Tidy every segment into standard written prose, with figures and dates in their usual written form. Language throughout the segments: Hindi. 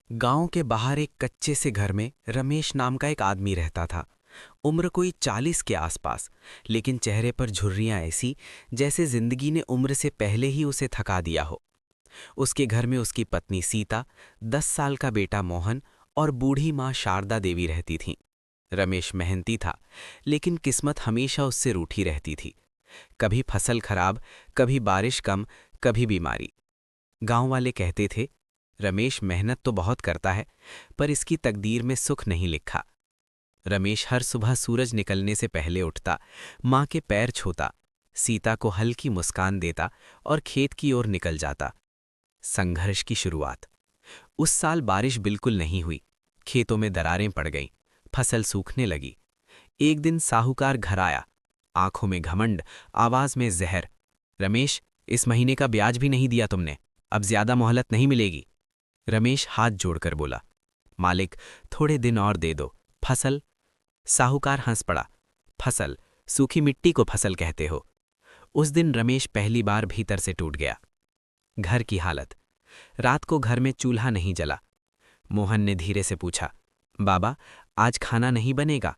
गांव के बाहर एक कच्चे से घर में रमेश नाम का एक आदमी रहता था। उम्र कोई 40 के आसपास, लेकिन चेहरे पर झुर्रियां ऐसी जैसे जिंदगी ने उम्र से पहले ही उसे थका दिया हो। उसके घर में उसकी पत्नी सीता, 10 साल का बेटा मोहन और बूढ़ी माँ शारदा देवी रहती थीं। रमेश मेहनती था, लेकिन किस्मत हमेशा उससे रूठी रहती थी। कभी फसल खराब, कभी बारिश कम, कभी बीमारी। गांव वाले कहते थे, रमेश मेहनत तो बहुत करता है, पर इसकी तकदीर में सुख नहीं लिखा। रमेश हर सुबह सूरज निकलने से पहले उठता, माँ के पैर छूता, सीता को हल्की मुस्कान देता और खेत की ओर निकल जाता। संघर्ष की शुरुआत। उस साल बारिश बिल्कुल नहीं हुई। खेतों में दरारें पड़ गईं, फसल सूखने लगी। एक दिन साहूकार घर आया, आंखों में घमंड, आवाज में जहर। रमेश, इस महीने का ब्याज भी नहीं दिया तुमने, अब ज्यादा मोहलत नहीं मिलेगी। रमेश हाथ जोड़कर बोला, मालिक, थोड़े दिन और दे दो। फसल? साहूकार हंस पड़ा। फसल? सूखी मिट्टी को फसल कहते हो? उस दिन रमेश पहली बार भीतर से टूट गया। घर की हालत। रात को घर में चूल्हा नहीं जला। मोहन ने धीरे से पूछा, बाबा, आज खाना नहीं बनेगा?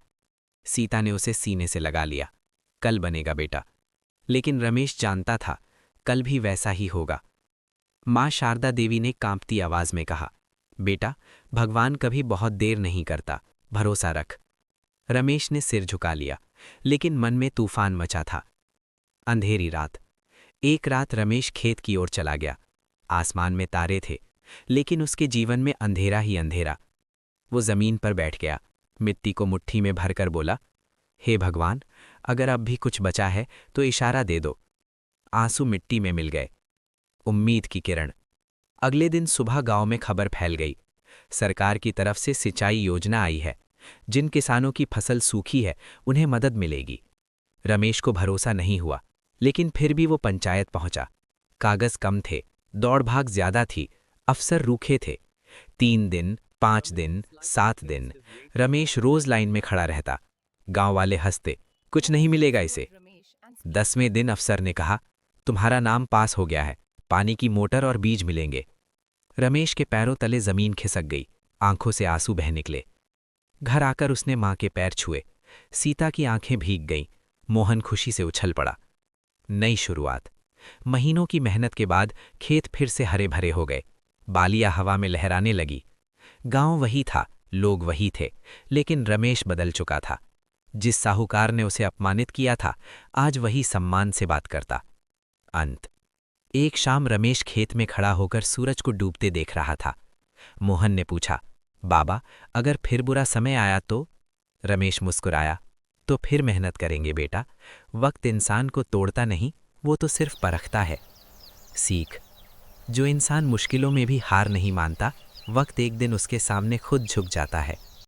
सीता ने उसे सीने से लगा लिया, कल बनेगा बेटा। लेकिन रमेश जानता था, कल भी वैसा ही होगा। माँ शारदा देवी ने कांपती आवाज में कहा, बेटा, भगवान कभी बहुत देर नहीं करता, भरोसा रख। रमेश ने सिर झुका लिया, लेकिन मन में तूफान मचा था। अंधेरी रात। एक रात रमेश खेत की ओर चला गया। आसमान में तारे थे, लेकिन उसके जीवन में अंधेरा ही अंधेरा। वो जमीन पर बैठ गया, मिट्टी को मुट्ठी में भरकर बोला, हे भगवान, अगर अब भी कुछ बचा है तो इशारा दे दो। आंसू मिट्टी में मिल गए। उम्मीद की किरण। अगले दिन सुबह गांव में खबर फैल गई, सरकार की तरफ से सिंचाई योजना आई है। जिन किसानों की फसल सूखी है उन्हें मदद मिलेगी। रमेश को भरोसा नहीं हुआ, लेकिन फिर भी वो पंचायत पहुंचा। कागज कम थे, दौड़ भाग ज्यादा थी, अफसर रूखे थे। 3 दिन, 5 दिन, 7 दिन रमेश रोज लाइन में खड़ा रहता। गांव वाले हंसते, कुछ नहीं मिलेगा इसे। 10वें दिन अफसर ने कहा, तुम्हारा नाम पास हो गया है, पानी की मोटर और बीज मिलेंगे। रमेश के पैरों तले जमीन खिसक गई, आंखों से आंसू बह निकले। घर आकर उसने माँ के पैर छुए। सीता की आंखें भीग गईं, मोहन खुशी से उछल पड़ा। नई शुरुआत। महीनों की मेहनत के बाद खेत फिर से हरे भरे हो गए। बालियां हवा में लहराने लगी। गांव वही था, लोग वही थे, लेकिन रमेश बदल चुका था। जिस साहूकार ने उसे अपमानित किया था, आज वही सम्मान से बात करता। अंत। एक शाम रमेश खेत में खड़ा होकर सूरज को डूबते देख रहा था। मोहन ने पूछा, बाबा, अगर फिर बुरा समय आया तो? रमेश मुस्कुराया, तो फिर मेहनत करेंगे बेटा। वक्त इंसान को तोड़ता नहीं, वो तो सिर्फ परखता है। सीख। जो इंसान मुश्किलों में भी हार नहीं मानता, वक्त एक दिन उसके सामने खुद झुक जाता है।